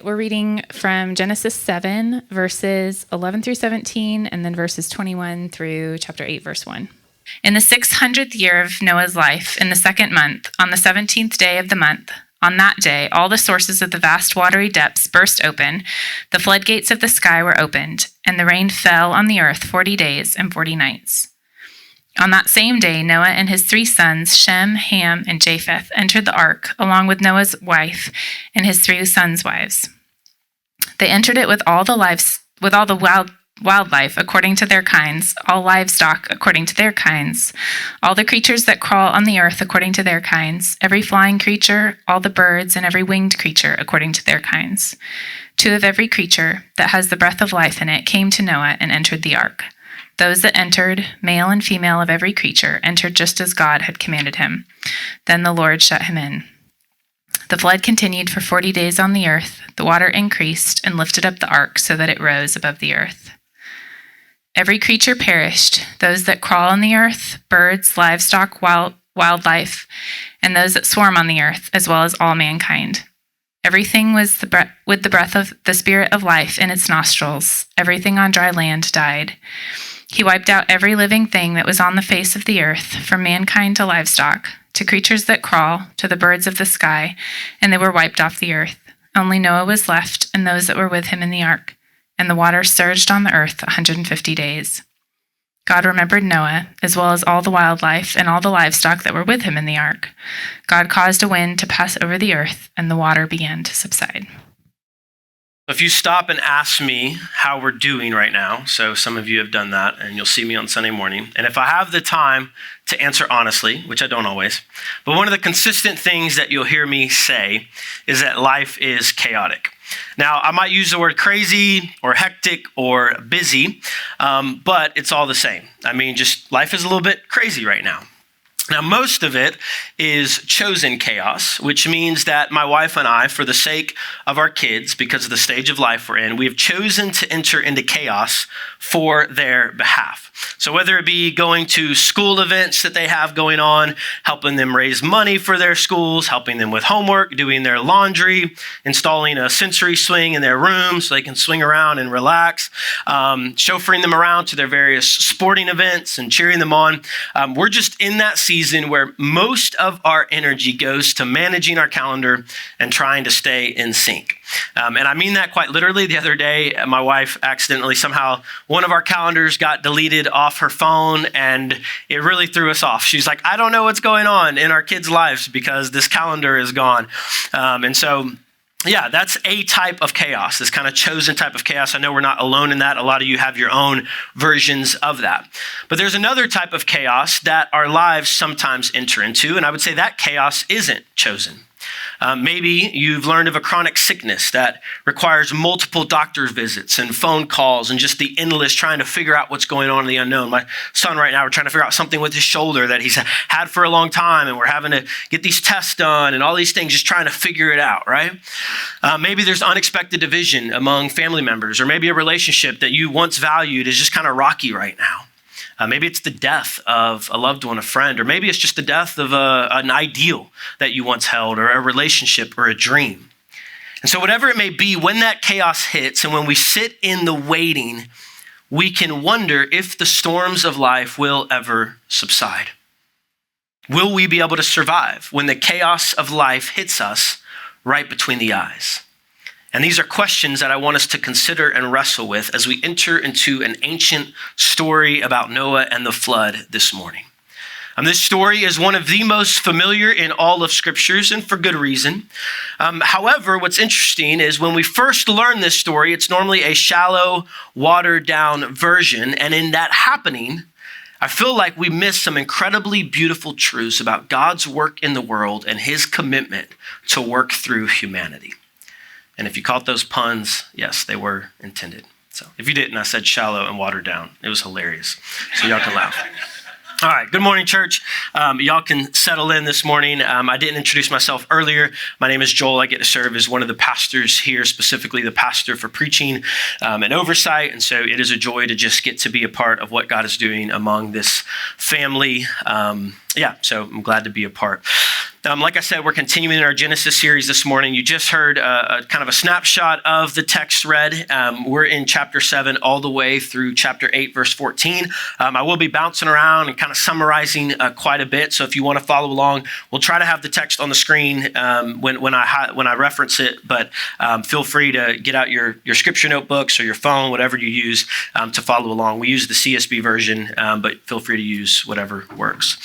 We're reading from Genesis 7, verses 11 through 17, and then verses 21 through chapter 8, verse 1. In the 600th year of Noah's life, in the 2nd month, on the 17th day of the month, on that day, all the sources of the vast watery depths burst open, the floodgates of the sky were opened, and the rain fell on the earth 40 days and 40 nights. On that same day, Noah and his 3 sons, Shem, Ham, and Japheth, entered the ark, along with Noah's wife and his 3 sons' wives. They entered it with all the wildlife according to their kinds, all livestock according to their kinds, all the creatures that crawl on the earth according to their kinds, every flying creature, all the birds, and every winged creature according to their kinds. 2 of every creature that has the breath of life in it came to Noah and entered the ark. Those that entered, male and female of every creature, entered just as God had commanded him. Then the Lord shut him in. The flood continued for 40 days on the earth. The water increased and lifted up the ark so that it rose above the earth. Every creature perished, those that crawl on the earth, birds, livestock, wildlife, and those that swarm on the earth, as well as all mankind. Everything was with the breath of the spirit of life in its nostrils. Everything on dry land died. He wiped out every living thing that was on the face of the earth, from mankind to livestock, to creatures that crawl, to the birds of the sky, and they were wiped off the earth. Only Noah was left, and those that were with him in the ark, and the water surged on the earth 150 days. God remembered Noah, as well as all the wildlife and all the livestock that were with him in the ark. God caused a wind to pass over the earth, and the water began to subside. If you stop and ask me how we're doing right now, so some of you have done that, and you'll see me on Sunday morning, and if I have the time to answer honestly, which I don't always, but one of the consistent things that you'll hear me say is that life is chaotic. Now, I might use the word crazy or hectic or busy, but it's all the same. I mean, just life is a little bit crazy right now. Now, most of it is chosen chaos, which means that my wife and I, for the sake of our kids, because of the stage of life we're in, we have chosen to enter into chaos for their behalf. So whether it be going to school events that they have going on, helping them raise money for their schools, helping them with homework, doing their laundry, installing a sensory swing in their room so they can swing around and relax, chauffeuring them around to their various sporting events and cheering them on. We're just in that season where most of our energy goes to managing our calendar and trying to stay in sync. And I mean that quite literally. The other day, my wife accidentally, somehow, one of our calendars got deleted off her phone, and it really threw us off. She's like, I don't know what's going on in our kids' lives because this calendar is gone. Yeah, that's a type of chaos, this kind of chosen type of chaos. I know we're not alone in that. A lot of you have your own versions of that. But there's another type of chaos that our lives sometimes enter into, and I would say that chaos isn't chosen. Maybe you've learned of a chronic sickness that requires multiple doctor's visits and phone calls and just the endless trying to figure out what's going on in the unknown. My son right now, we're trying to figure out something with his shoulder that he's had for a long time, and we're having to get these tests done and all these things, just trying to figure it out, right? Maybe there's unexpected division among family members, or maybe a relationship that you once valued is just kind of rocky right now. Maybe it's the death of a loved one, a friend, or maybe it's just the death of an ideal that you once held, or a relationship, or a dream. And so whatever it may be, when that chaos hits and when we sit in the waiting, we can wonder if the storms of life will ever subside. Will we be able to survive when the chaos of life hits us right between the eyes? And these are questions that I want us to consider and wrestle with as we enter into an ancient story about Noah and the flood this morning. This story is one of the most familiar in all of scriptures, and for good reason. However, what's interesting is when we first learn this story, it's normally a shallow, watered down version. And in that happening, I feel like we miss some incredibly beautiful truths about God's work in the world and his commitment to work through humanity. And if you caught those puns, yes, they were intended. So if you didn't, I said shallow and watered down. It was hilarious. So y'all can laugh. All right, good morning, church. Y'all can settle in this morning. I didn't introduce myself earlier. My name is Joel. I get to serve as one of the pastors here, specifically the pastor for preaching and oversight. And so it is a joy to just get to be a part of what God is doing among this family. So I'm glad to be a part. Like I said, we're continuing our Genesis series this morning. You just heard a kind of a snapshot of the text read. We're in chapter 7 all the way through chapter 8, verse 14. I will be bouncing around and kind of summarizing quite a bit. So if you want to follow along, we'll try to have the text on the screen when I reference it. But feel free to get out your scripture notebooks or your phone, whatever you use to follow along. We use the CSB version, but feel free to use whatever works.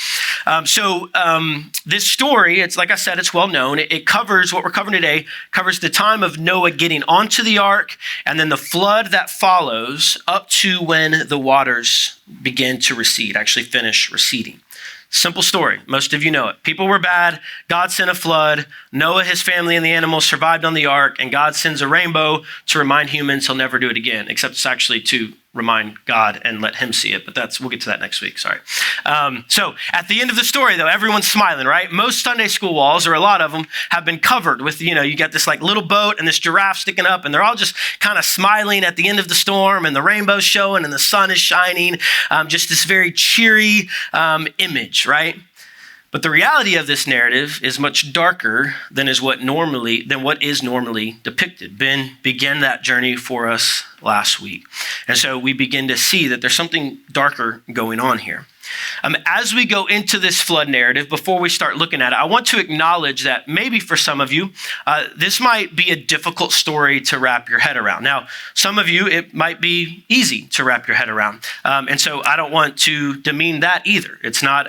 This story, it's like I said, it's well known. It covers what we're covering today, covers the time of Noah getting onto the ark and then the flood that follows up to when the waters begin to recede, actually finish receding. Simple story. Most of you know it. People were bad. God sent a flood. Noah, his family, and the animals survived on the ark, and God sends a rainbow to remind humans he'll never do it again, except it's actually to remind God and let him see it. But we'll get to that next week. Sorry. So at the end of the story, though, everyone's smiling, right? Most Sunday school walls, or a lot of them, have been covered with, you got this like little boat and this giraffe sticking up, and they're all just kind of smiling at the end of the storm, and the rainbow's showing and the sun is shining. Just this very cheery image, right? But the reality of this narrative is much darker than what is normally depicted. Ben began that journey for us last week. And so we begin to see that there's something darker going on here. As we go into this flood narrative, before we start looking at it, I want to acknowledge that maybe for some of you, this might be a difficult story to wrap your head around. Now, some of you, it might be easy to wrap your head around. And so I don't want to demean that either. It's not,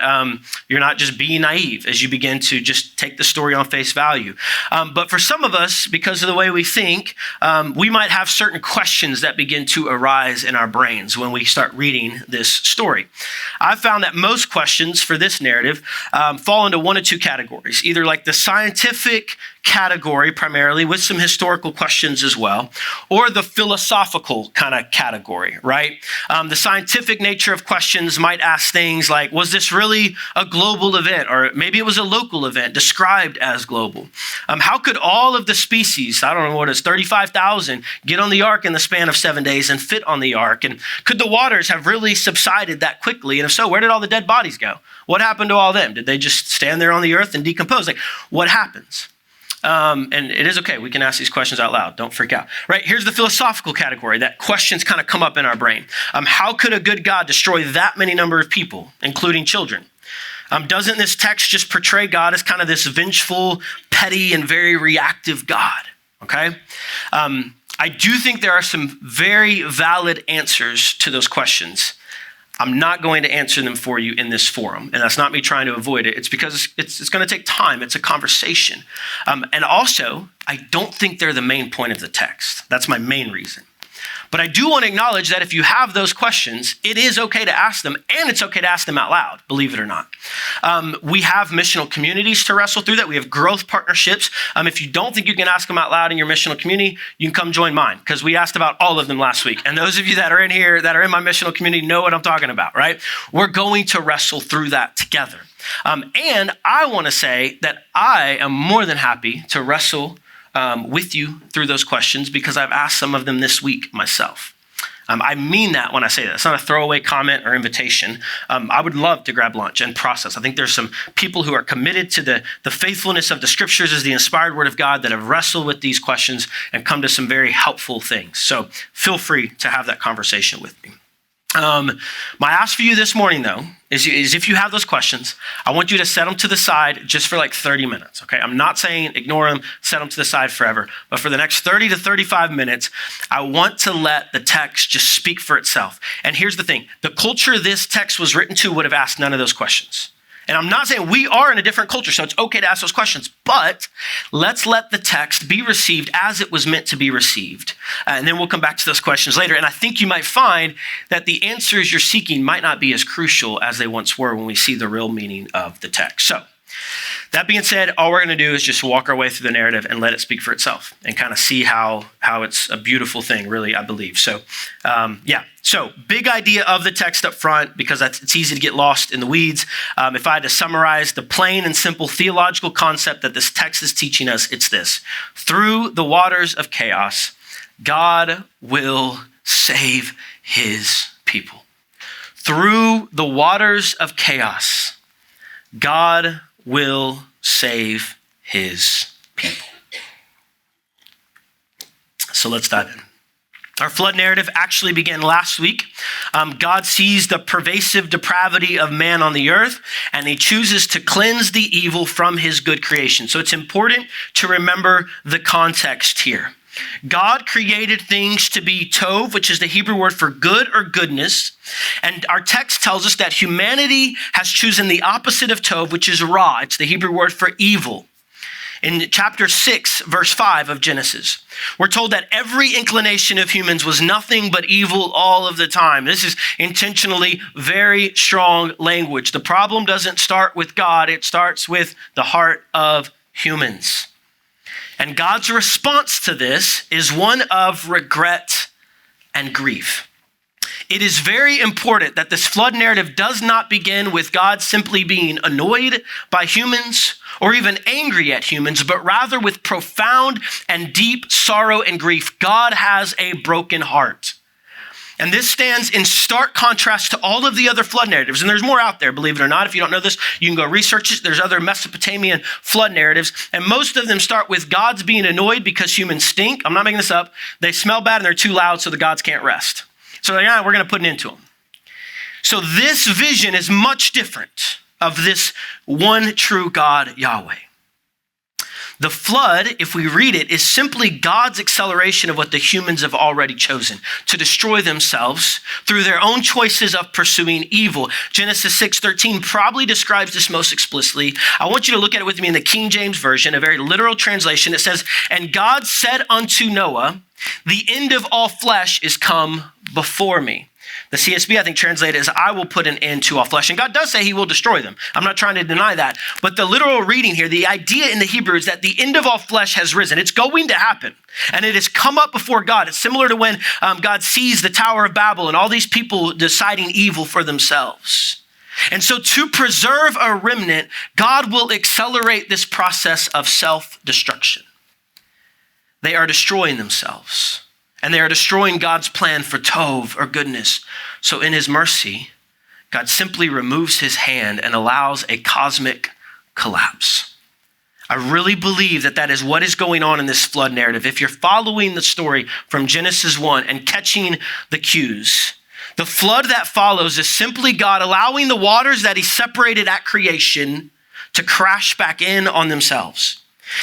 you're not just being naive as you begin to just take the story on face value. But for some of us, because of the way we think, we might have certain questions that begin to arise in our brains when we start reading this story. I've found that most questions for this narrative fall into one of two categories, either like the scientific category primarily with some historical questions as well, or the philosophical kind of category, right? The scientific nature of questions might ask things like, was this really a global event? Or maybe it was a local event described as global. How could all of the species, I don't know what it is, 35,000, get on the ark in the span of 7 days and fit on the ark? And could the waters have really subsided that quickly? And if so, where did all the dead bodies go? What happened to all of them? Did they just stand there on the earth and decompose? Like, what happens? And it is okay. We can ask these questions out loud. Don't freak out. Right? Here's the philosophical category that questions kind of come up in our brain. How could a good God destroy that many number of people, including children? Doesn't this text just portray God as kind of this vengeful, petty, and very reactive God? Okay? I do think there are some very valid answers to those questions. I'm not going to answer them for you in this forum. And that's not me trying to avoid it. It's because it's going to take time. It's a conversation. And also, I don't think they're the main point of the text. That's my main reason. But I do want to acknowledge that if you have those questions, it is okay to ask them, and it's okay to ask them out loud, believe it or not. We have missional communities to wrestle through that. We have growth partnerships. If you don't think you can ask them out loud in your missional community, you can come join mine, because we asked about all of them last week. And those of you that are in here, that are in my missional community, know what I'm talking about, right? We're going to wrestle through that together. And I want to say that I am more than happy to wrestle with you through those questions, because I've asked some of them this week myself. I mean that when I say that. It's not a throwaway comment or invitation. I would love to grab lunch and process. I think there's some people who are committed to the faithfulness of the scriptures as the inspired word of God that have wrestled with these questions and come to some very helpful things. So feel free to have that conversation with me. My ask for you this morning, though, is if you have those questions, I want you to set them to the side just for like 30 minutes, okay? I'm not saying ignore them, set them to the side forever, but for the next 30 to 35 minutes, I want to let the text just speak for itself. And here's the thing, the culture this text was written to would have asked none of those questions. And I'm not saying we are in a different culture, so it's okay to ask those questions, but let's let the text be received as it was meant to be received. And then we'll come back to those questions later. And I think you might find that the answers you're seeking might not be as crucial as they once were when we see the real meaning of the text. So that being said, all we're going to do is just walk our way through the narrative and let it speak for itself and kind of see how it's a beautiful thing, really, I believe. So, So big idea of the text up front, because it's easy to get lost in the weeds. If I had to summarize the plain and simple theological concept that this text is teaching us, it's this. Through the waters of chaos, God will save his people. Through the waters of chaos, God will save his people. So let's dive in. Our flood narrative actually began last week. God sees the pervasive depravity of man on the earth, and he chooses to cleanse the evil from his good creation. So it's important to remember the context here. God created things to be tov, which is the Hebrew word for good or goodness. And our text tells us that humanity has chosen the opposite of tov, which is ra. It's the Hebrew word for evil. In chapter 6, verse 5 of Genesis, we're told that every inclination of humans was nothing but evil all of the time. This is intentionally very strong language. The problem doesn't start with God. It starts with the heart of humans. And God's response to this is one of regret and grief. It is very important that this flood narrative does not begin with God simply being annoyed by humans or even angry at humans, but rather with profound and deep sorrow and grief. God has a broken heart. And this stands in stark contrast to all of the other flood narratives. And there's more out there, believe it or not. If you don't know this, you can go research it. There's other Mesopotamian flood narratives. And most of them start with gods being annoyed because humans stink. I'm not making this up. They smell bad and they're too loud, so the gods can't rest. So we're going to put an end to them. So this vision is much different of this one true God, Yahweh. The flood, if we read it, is simply God's acceleration of what the humans have already chosen, to destroy themselves through their own choices of pursuing evil. Genesis 6:13 probably describes this most explicitly. I want you to look at it with me in the King James Version, a very literal translation. It says, "And God said unto Noah, the end of all flesh is come before me." The CSB, I think, translated as, "I will put an end to all flesh." And God does say he will destroy them. I'm not trying to deny that. But the literal reading here, the idea in the Hebrew is that the end of all flesh has risen. It's going to happen. And it has come up before God. It's similar to when God sees the Tower of Babel and all these people deciding evil for themselves. And so to preserve a remnant, God will accelerate this process of self-destruction. They are destroying themselves. And they are destroying God's plan for tov, or goodness. So in his mercy, God simply removes his hand and allows a cosmic collapse. I really believe that that is what is going on in this flood narrative. If you're following the story from Genesis 1 and catching the cues, the flood that follows is simply God allowing the waters that he separated at creation to crash back in on themselves.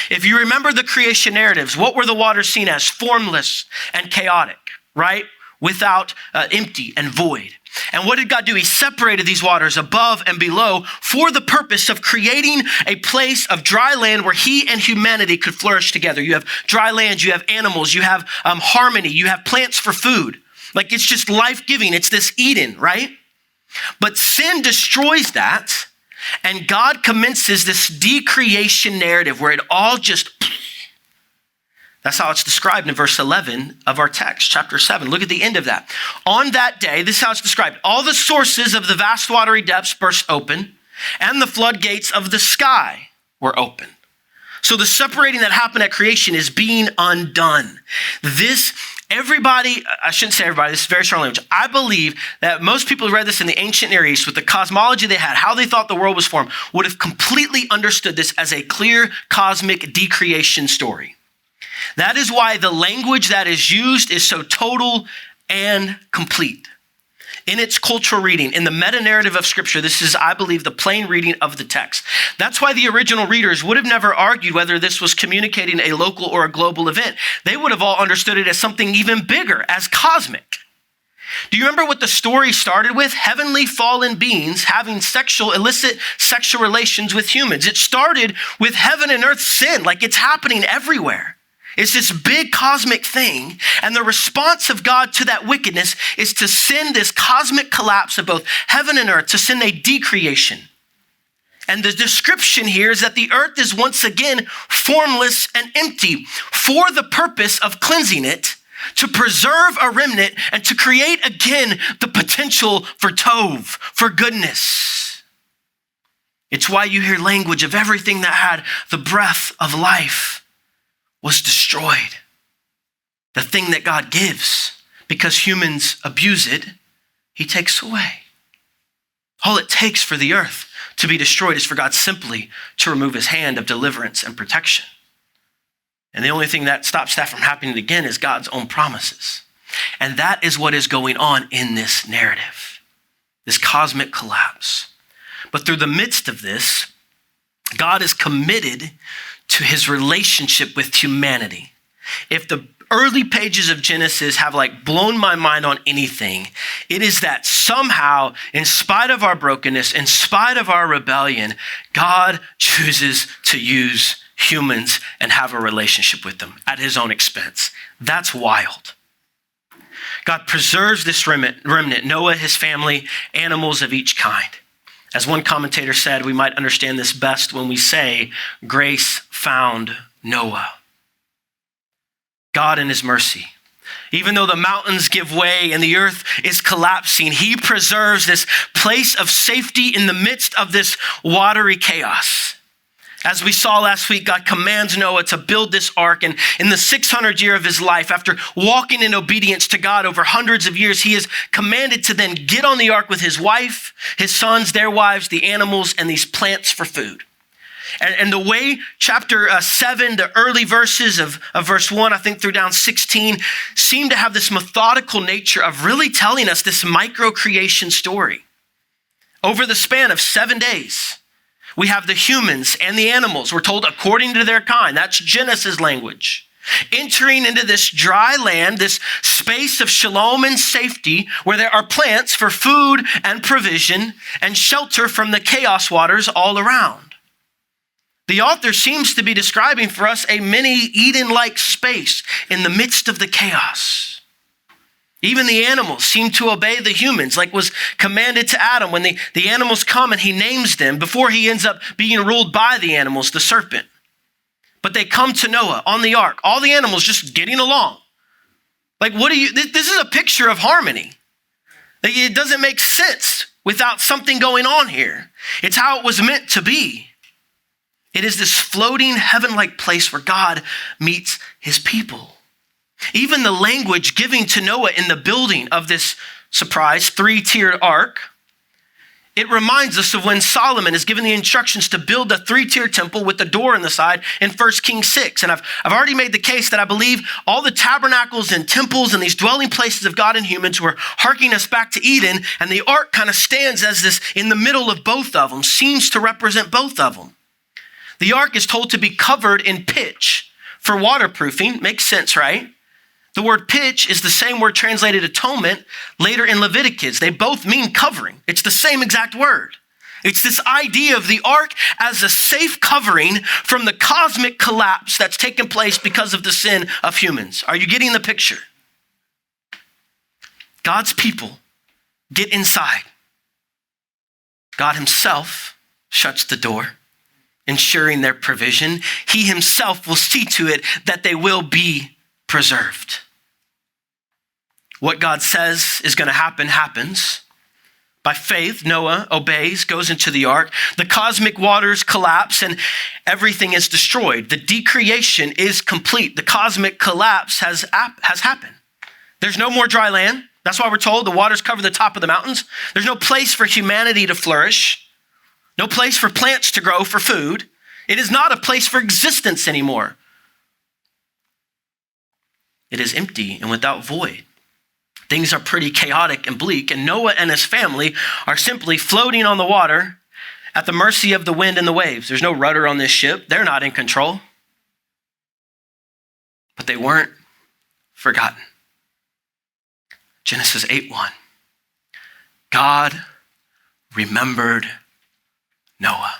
If you remember the creation narratives, what were the waters seen as? Formless and chaotic, right? Without empty and void. And what did God do? He separated these waters above and below for the purpose of creating a place of dry land where he and humanity could flourish together. You have dry land, you have animals, you have harmony, you have plants for food. Like, it's just life-giving. It's this Eden, right? But sin destroys that. And God commences this decreation narrative where it all just, that's how it's described in verse 11 of our text, chapter 7. Look at the end of that. On that day, this is how it's described. All the sources of the vast watery depths burst open, and the floodgates of the sky were open. So the separating that happened at creation is being undone. I shouldn't say everybody, this is very strong language. I believe that most people who read this in the ancient Near East with the cosmology they had, how they thought the world was formed, would have completely understood this as a clear cosmic decreation story. That is why the language that is used is so total and complete. In its cultural reading, in the meta-narrative of Scripture, this is, I believe, the plain reading of the text. That's why the original readers would have never argued whether this was communicating a local or a global event. They would have all understood it as something even bigger, as cosmic. Do you remember what the story started with? Heavenly fallen beings having illicit sexual relations with humans. It started with heaven and earth sin, like it's happening everywhere. It's this big cosmic thing, and the response of God to that wickedness is to send this cosmic collapse of both heaven and earth, to send a decreation. And the description here is that the earth is once again formless and empty for the purpose of cleansing it, to preserve a remnant, and to create again the potential for tov, for goodness. It's why you hear language of everything that had the breath of life was destroyed. The thing that God gives, because humans abuse it, he takes away. All it takes for the earth to be destroyed is for God simply to remove his hand of deliverance and protection. And the only thing that stops that from happening again is God's own promises. And that is what is going on in this narrative, this cosmic collapse. But through the midst of this, God is committed to his relationship with humanity. If the early pages of Genesis have blown my mind on anything, it is that somehow, in spite of our brokenness, in spite of our rebellion, God chooses to use humans and have a relationship with them at his own expense. That's wild. God preserves this remnant, Noah, his family, animals of each kind. As one commentator said, we might understand this best when we say, grace found Noah. God in his mercy, even though the mountains give way and the earth is collapsing, he preserves this place of safety in the midst of this watery chaos. As we saw last week, God commands Noah to build this ark, and in the 600th year of his life, after walking in obedience to God over hundreds of years, he is commanded to then get on the ark with his wife, his sons, their wives, the animals, and these plants for food. And the way chapter 7, the early verses of verse 1, I think through down 16, seem to have this methodical nature of really telling us this micro-creation story. Over the span of 7 days, we have the humans and the animals. We're told according to their kind. That's Genesis language. Entering into this dry land, this space of shalom and safety where there are plants for food and provision and shelter from the chaos waters all around. The author seems to be describing for us a mini Eden-like space in the midst of the chaos. Even the animals seem to obey the humans, like was commanded to Adam when the animals come and he names them before he ends up being ruled by the animals, the serpent. But they come to Noah on the ark, all the animals just getting along. This is a picture of harmony. It doesn't make sense without something going on here. It's how it was meant to be. It is this floating heaven-like place where God meets his people. Even the language given to Noah in the building of this surprise 3-tiered ark, it reminds us of when Solomon is given the instructions to build a 3-tiered temple with the door in the side in 1 Kings 6. And I've already made the case that I believe all the tabernacles and temples and these dwelling places of God and humans were harking us back to Eden, and the ark kind of stands as this in the middle of both of them, seems to represent both of them. The ark is told to be covered in pitch for waterproofing. Makes sense, right? The word pitch is the same word translated atonement later in Leviticus. They both mean covering. It's the same exact word. It's this idea of the ark as a safe covering from the cosmic collapse that's taken place because of the sin of humans. Are you getting the picture? God's people get inside. God himself shuts the door, ensuring their provision. He himself will see to it that they will be preserved. What God says is going to happen, happens. By faith, Noah obeys, goes into the ark. The cosmic waters collapse and everything is destroyed. The decreation is complete. The cosmic collapse has happened. There's no more dry land. That's why we're told the waters cover the top of the mountains. There's no place for humanity to flourish. No place for plants to grow for food. It is not a place for existence anymore. It is empty and without void. Things are pretty chaotic and bleak, and Noah and his family are simply floating on the water at the mercy of the wind and the waves. There's no rudder on this ship. They're not in control. But they weren't forgotten. Genesis 8:1. God remembered Noah.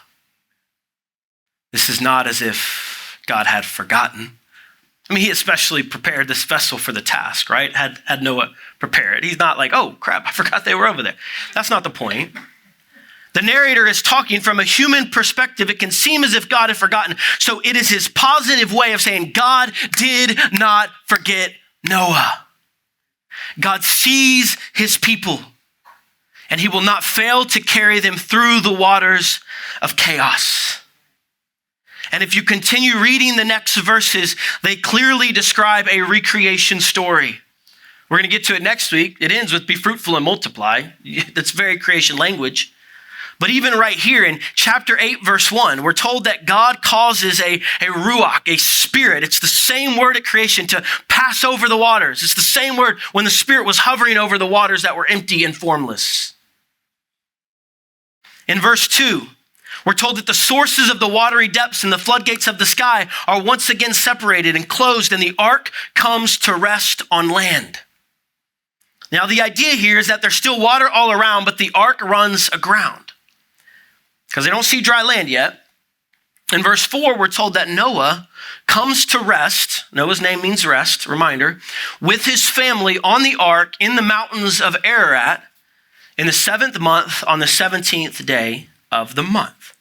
This is not as if God had forgotten. I mean, he especially prepared this vessel for the task, right? Had Noah prepare it. He's not like, oh crap, I forgot they were over there. That's not the point. The narrator is talking from a human perspective. It can seem as if God had forgotten. So it is his positive way of saying God did not forget Noah. God sees his people, and he will not fail to carry them through the waters of chaos. And if you continue reading the next verses, they clearly describe a recreation story. We're going to get to it next week. It ends with be fruitful and multiply. That's very creation language. But even right here in chapter 8, verse 1, we're told that God causes a ruach, a spirit. It's the same word at creation, to pass over the waters. It's the same word when the Spirit was hovering over the waters that were empty and formless. In verse 2, we're told that the sources of the watery depths and the floodgates of the sky are once again separated and closed, and the ark comes to rest on land. Now, the idea here is that there's still water all around, but the ark runs aground because they don't see dry land yet. In verse 4, we're told that Noah comes to rest. Noah's name means rest, reminder, with his family on the ark in the mountains of Ararat in the 7th month on the 17th day of the month.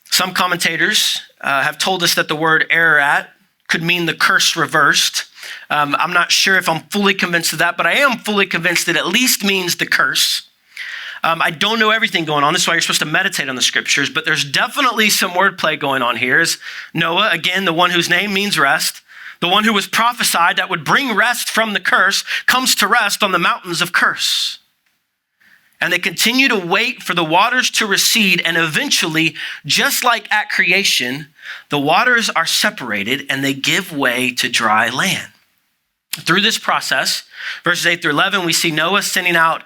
Some commentators have told us that the word Ararat could mean the curse reversed. I'm not sure if I'm fully convinced of that, but I am fully convinced that it at least means the curse. I don't know everything going on. This is why you're supposed to meditate on the scriptures, but there's definitely some wordplay going on here. Is Noah, again, the one whose name means rest, the one who was prophesied that would bring rest from the curse, comes to rest on the mountains of curse. And they continue to wait for the waters to recede, and eventually, just like at creation, the waters are separated and they give way to dry land. Through this process, verses 8 through 11, we see Noah sending out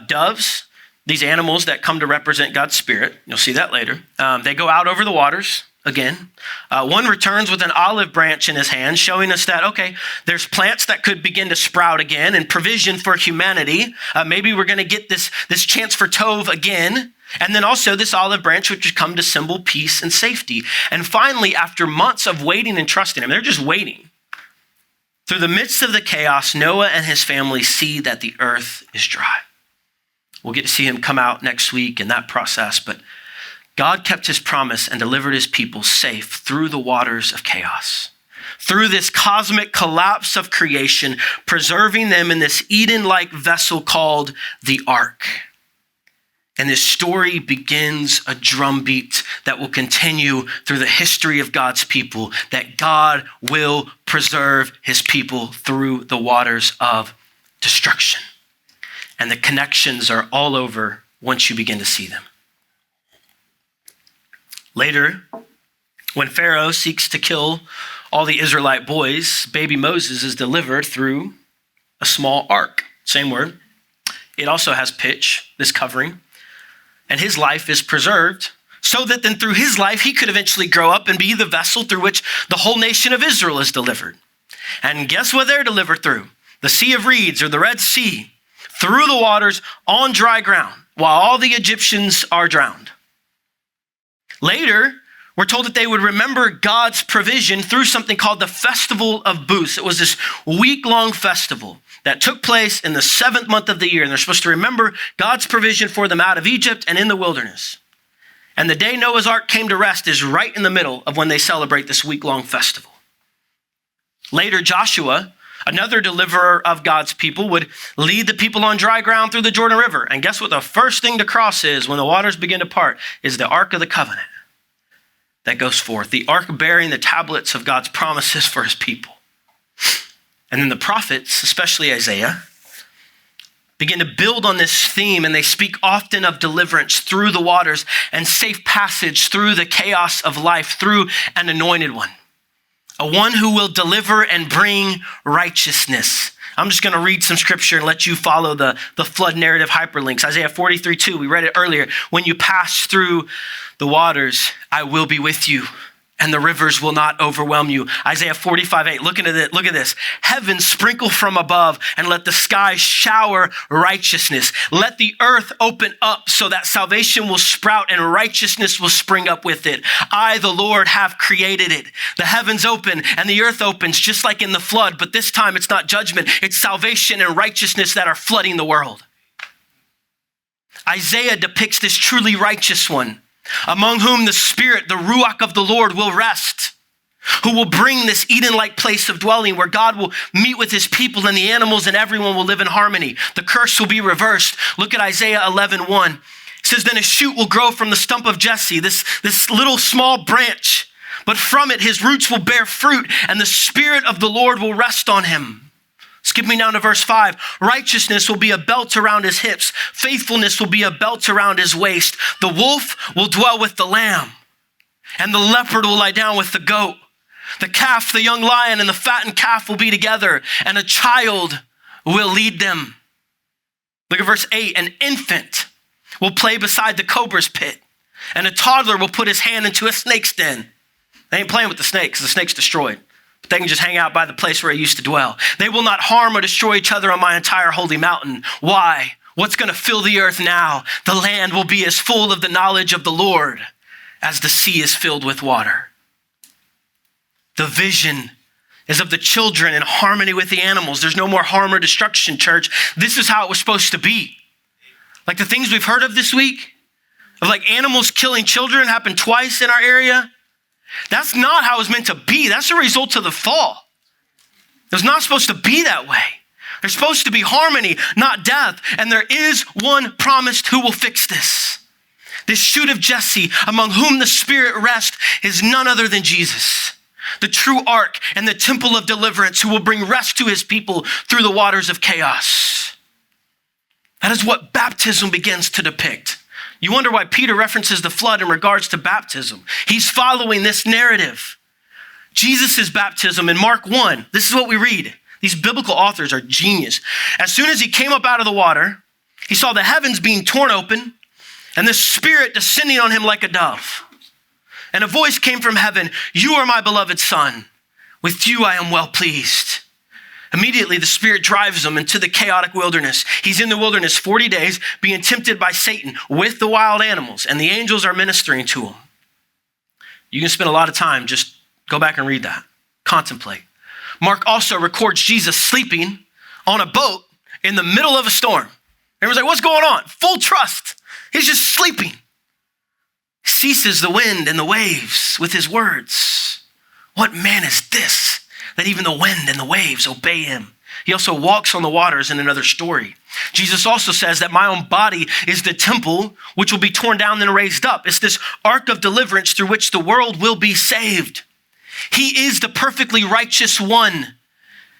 doves, these animals that come to represent God's Spirit. You'll see that later. They go out over the waters again. One returns with an olive branch in his hand, showing us that, okay, there's plants that could begin to sprout again and provision for humanity. Maybe we're going to get this chance for Tov again. And then also this olive branch, which would come to symbol peace and safety. And finally, after months of waiting and trusting him, they're just waiting. Through the midst of the chaos, Noah and his family see that the earth is dry. We'll get to see him come out next week in that process, but God kept his promise and delivered his people safe through the waters of chaos, through this cosmic collapse of creation, preserving them in this Eden-like vessel called the ark. And this story begins a drumbeat that will continue through the history of God's people, that God will preserve his people through the waters of destruction. And the connections are all over once you begin to see them. Later, when Pharaoh seeks to kill all the Israelite boys, baby Moses is delivered through a small ark. Same word. It also has pitch, this covering. And his life is preserved so that then through his life, he could eventually grow up and be the vessel through which the whole nation of Israel is delivered. And guess what they're delivered through? The Sea of Reeds, or the Red Sea, through the waters on dry ground, while all the Egyptians are drowned. Later, we're told that they would remember God's provision through something called the Festival of Booths. It was this week-long festival that took place in the 7th month of the year. And they're supposed to remember God's provision for them out of Egypt and in the wilderness. And the day Noah's Ark came to rest is right in the middle of when they celebrate this week-long festival. Later, Joshua, another deliverer of God's people, would lead the people on dry ground through the Jordan River. And guess what the first thing to cross is when the waters begin to part? Is the Ark of the Covenant that goes forth. The ark bearing the tablets of God's promises for his people. And then the prophets, especially Isaiah, begin to build on this theme, and they speak often of deliverance through the waters and safe passage through the chaos of life, through an anointed one. A one who will deliver and bring righteousness. I'm just going to read some scripture and let you follow the flood narrative hyperlinks. Isaiah 43:2, we read it earlier. When you pass through the waters, I will be with you, and the rivers will not overwhelm you. Isaiah 45:8, look at this. Heaven sprinkle from above, and let the sky shower righteousness. Let the earth open up so that salvation will sprout and righteousness will spring up with it. I, the Lord, have created it. The heavens open and the earth opens, just like in the flood, but this time it's not judgment, it's salvation and righteousness that are flooding the world. Isaiah depicts this truly righteous one, among whom the Spirit, the Ruach of the Lord, will rest, who will bring this Eden-like place of dwelling where God will meet with his people and the animals and everyone will live in harmony. The curse will be reversed. Look at Isaiah 11:1. It says, then a shoot will grow from the stump of Jesse, this little small branch, but from it his roots will bear fruit and the Spirit of the Lord will rest on him. Skipping down to verse 5, righteousness will be a belt around his hips. Faithfulness will be a belt around his waist. The wolf will dwell with the lamb, and the leopard will lie down with the goat. The calf, the young lion, and the fattened calf will be together, and a child will lead them. Look at verse 8, an infant will play beside the cobra's pit, and a toddler will put his hand into a snake's den. They ain't playing with the snake because the snake's destroyed. But they can just hang out by the place where he used to dwell. They will not harm or destroy each other on my entire holy mountain. Why? What's going to fill the earth now? The land will be as full of the knowledge of the Lord as the sea is filled with water. The vision is of the children in harmony with the animals. There's no more harm or destruction, church. This is how it was supposed to be. Like the things we've heard of this week, of like animals killing children, happened twice in our area. That's not how it was meant to be. That's a result of the fall. It was not supposed to be that way. There's supposed to be harmony, not death. And there is one promised who will fix this. This shoot of Jesse, among whom the Spirit rests, is none other than Jesus, the true ark and the temple of deliverance, who will bring rest to his people through the waters of chaos. That is what baptism begins to depict. You wonder why Peter references the flood in regards to baptism. He's following this narrative. Jesus' baptism in Mark 1, this is what we read. These biblical authors are genius. As soon as he came up out of the water, he saw the heavens being torn open and the Spirit descending on him like a dove. And a voice came from heaven, "You are my beloved Son. With you I am well pleased." Immediately, the Spirit drives him into the chaotic wilderness. He's in the wilderness 40 days being tempted by Satan with the wild animals, and the angels are ministering to him. You can spend a lot of time, just go back and read that. Contemplate. Mark also records Jesus sleeping on a boat in the middle of a storm. Everyone's like, what's going on? Full trust. He's just sleeping. Ceases the wind and the waves with his words. What man is this, that even the wind and the waves obey him? He also walks on the waters in another story. Jesus also says that my own body is the temple which will be torn down and raised up. It's this ark of deliverance through which the world will be saved. He is the perfectly righteous one.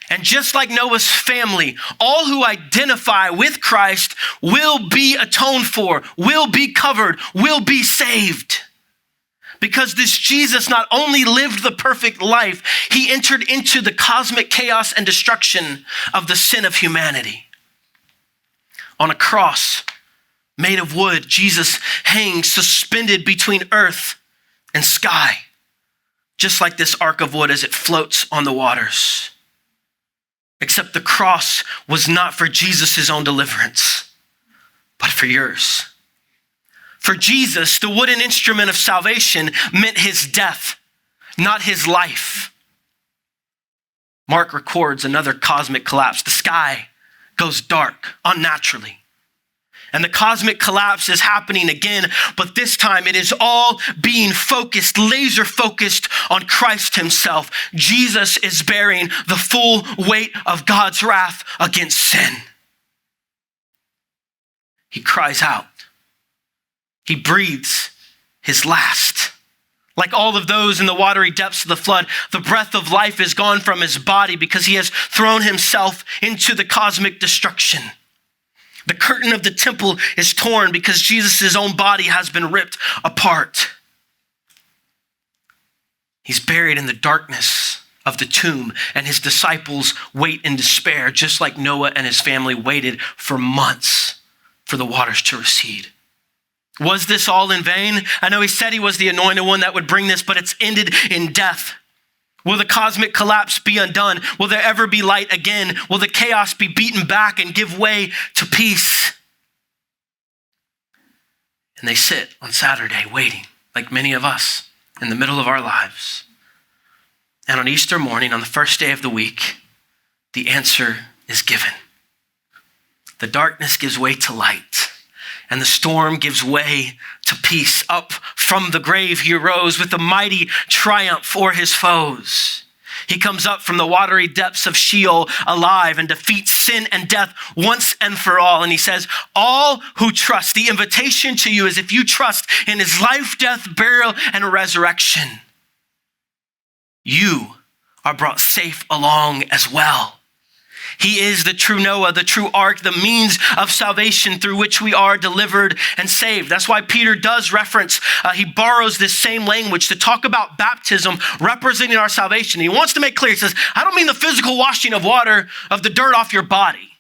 And just like Noah's family, all who identify with Christ will be atoned for, will be covered, will be saved. Because this Jesus not only lived the perfect life, he entered into the cosmic chaos and destruction of the sin of humanity. On a cross made of wood, Jesus hangs suspended between earth and sky, just like this ark of wood as it floats on the waters. Except the cross was not for Jesus' own deliverance, but for yours. For Jesus, the wooden instrument of salvation meant his death, not his life. Mark records another cosmic collapse. The sky goes dark unnaturally. And the cosmic collapse is happening again, but this time it is all being focused, laser focused on Christ himself. Jesus is bearing the full weight of God's wrath against sin. He cries out. He breathes his last. Like all of those in the watery depths of the flood, the breath of life is gone from his body because he has thrown himself into the cosmic destruction. The curtain of the temple is torn because Jesus' own body has been ripped apart. He's buried in the darkness of the tomb, and his disciples wait in despair, just like Noah and his family waited for months for the waters to recede. Was this all in vain? I know he said he was the anointed one that would bring this, but it's ended in death. Will the cosmic collapse be undone? Will there ever be light again? Will the chaos be beaten back and give way to peace? And they sit on Saturday waiting, like many of us, in the middle of our lives. And on Easter morning, on the first day of the week, the answer is given. The darkness gives way to light, and the storm gives way to peace. Up from the grave he arose with a mighty triumph for his foes. He comes up from the watery depths of Sheol alive and defeats sin and death once and for all. And he says, all who trust, the invitation to you is if you trust in his life, death, burial, and resurrection, you are brought safe along as well. He is the true Noah, the true ark, the means of salvation through which we are delivered and saved. That's why Peter does reference, he borrows this same language to talk about baptism representing our salvation. He wants to make clear, he says, I don't mean the physical washing of water, of the dirt off your body.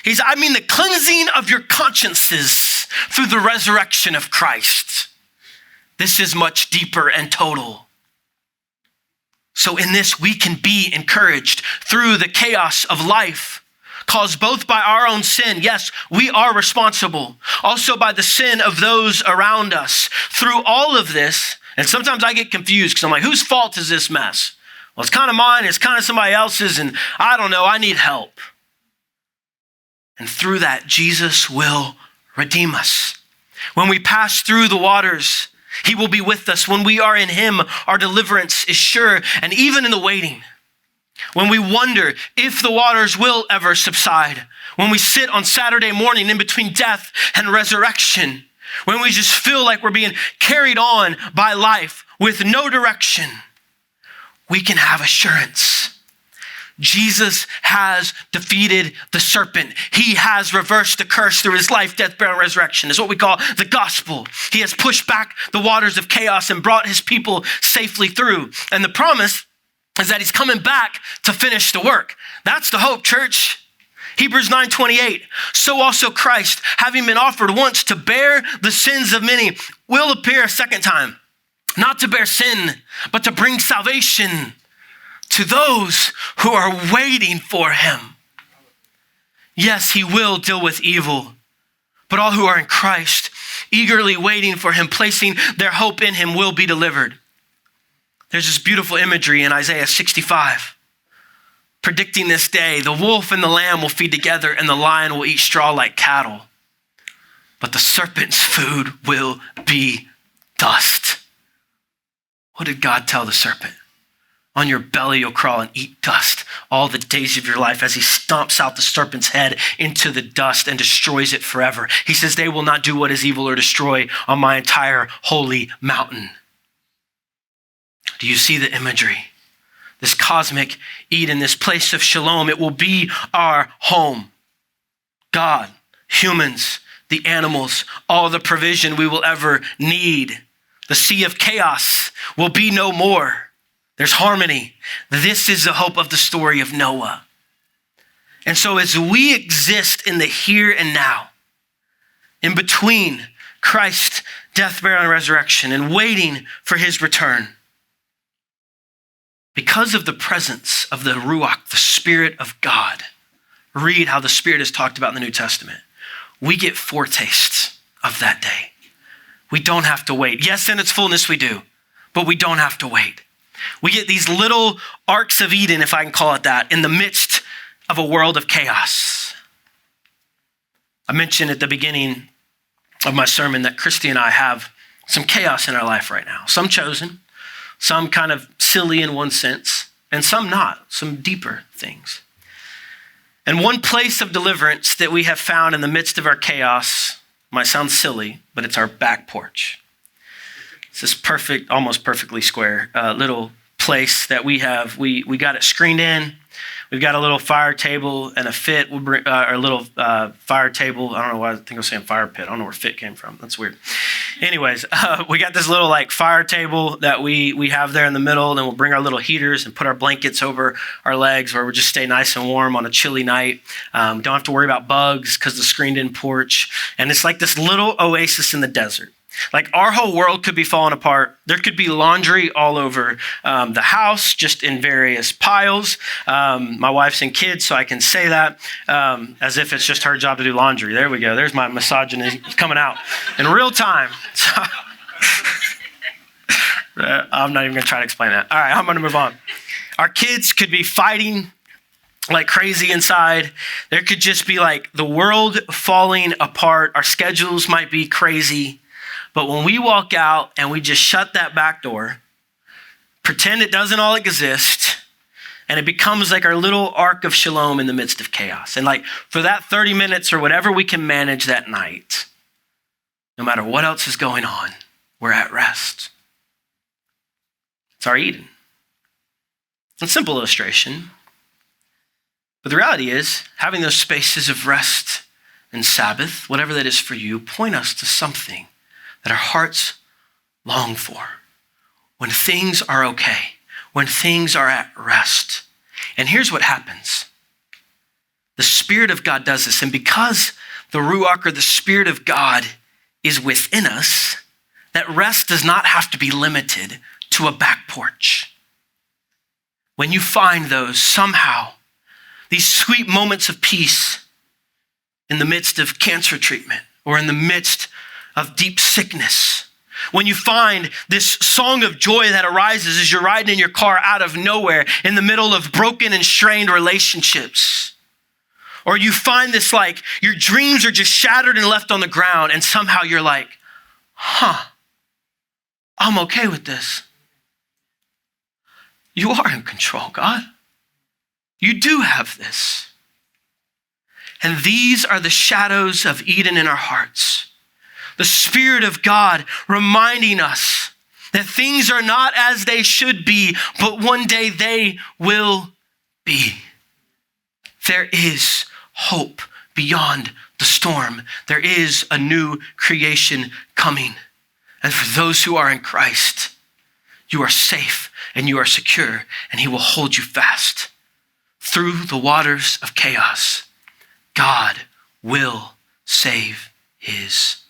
I mean the cleansing of your consciences through the resurrection of Christ. This is much deeper and total. So in this, we can be encouraged through the chaos of life caused both by our own sin. Yes, we are responsible. Also by the sin of those around us. Through all of this, and sometimes I get confused because I'm like, whose fault is this mess? Well, it's kind of mine, it's kind of somebody else's, and I don't know, I need help. And through that, Jesus will redeem us. When we pass through the waters, he will be with us. When we are in him, our deliverance is sure. And even in the waiting, when we wonder if the waters will ever subside, when we sit on Saturday morning in between death and resurrection, when we just feel like we're being carried on by life with no direction, we can have assurance. Jesus has defeated the serpent. He has reversed the curse through his life, death, burial, and resurrection. It's what we call the gospel. He has pushed back the waters of chaos and brought his people safely through. And the promise is that he's coming back to finish the work. That's the hope, church. Hebrews 9:28. So also Christ, having been offered once to bear the sins of many, will appear a second time, not to bear sin, but to bring salvation to those who are waiting for him. Yes, he will deal with evil, but all who are in Christ, eagerly waiting for him, placing their hope in him, will be delivered. There's this beautiful imagery in Isaiah 65, predicting this day. The wolf and the lamb will feed together, and the lion will eat straw like cattle. But the serpent's food will be dust. What did God tell the serpent? On your belly you'll crawl and eat dust all the days of your life, as he stomps out the serpent's head into the dust and destroys it forever. He says, they will not do what is evil or destroy on my entire holy mountain. Do you see the imagery? This cosmic Eden, this place of shalom, it will be our home. God, humans, the animals, all the provision we will ever need. The sea of chaos will be no more. There's harmony. This is the hope of the story of Noah. And so as we exist in the here and now, in between Christ's death, burial, and resurrection, and waiting for his return, because of the presence of the Ruach, the Spirit of God, read how the Spirit is talked about in the New Testament, we get foretastes of that day. We don't have to wait. Yes, in its fullness we do, but we don't have to wait. We get these little arcs of Eden, if I can call it that, in the midst of a world of chaos. I mentioned at the beginning of my sermon that Christy and I have some chaos in our life right now. Some chosen, some kind of silly in one sense, and some not, some deeper things. And one place of deliverance that we have found in the midst of our chaos might sound silly, but it's our back porch. It's this perfect, almost perfectly square little place that we have. We got it screened in. We've got a little fire table and a fit. We'll bring our little fire table. I don't know why I think I was saying fire pit. I don't know where fit came from. That's weird. Anyways, we got this little like fire table that we have there in the middle. Then we'll bring our little heaters and put our blankets over our legs where we just stay nice and warm on a chilly night. Don't have to worry about bugs because the screened in porch. And it's like this little oasis in the desert. Like our whole world could be falling apart. There could be laundry all over the house, just in various piles. My wife's and kids, so I can say that as if it's just her job to do laundry. There we go. There's my misogyny coming out in real time. I'm not even going to try to explain that. All right, I'm going to move on. Our kids could be fighting like crazy inside. There could just be like the world falling apart. Our schedules might be crazy. But when we walk out and we just shut that back door, pretend it doesn't all exist, and it becomes like our little ark of shalom in the midst of chaos. And like for that 30 minutes or whatever we can manage that night, no matter what else is going on, we're at rest. It's our Eden. A simple illustration. But the reality is, having those spaces of rest and Sabbath, whatever that is for you, point us to something that our hearts long for when things are okay, when things are at rest. And here's what happens. The Spirit of God does this. And because the Ruach, or the Spirit of God, is within us, that rest does not have to be limited to a back porch. When you find those somehow, these sweet moments of peace in the midst of cancer treatment or in the midst of deep sickness, when you find this song of joy that arises as you're riding in your car out of nowhere in the middle of broken and strained relationships, or you find this like your dreams are just shattered and left on the ground and somehow you're like, I'm okay with this. You are in control, God. You do have this. And these are the shadows of Eden in our hearts. The Spirit of God reminding us that things are not as they should be, but one day they will be. There is hope beyond the storm. There is a new creation coming. And for those who are in Christ, you are safe and you are secure, and he will hold you fast. Through the waters of chaos, God will save his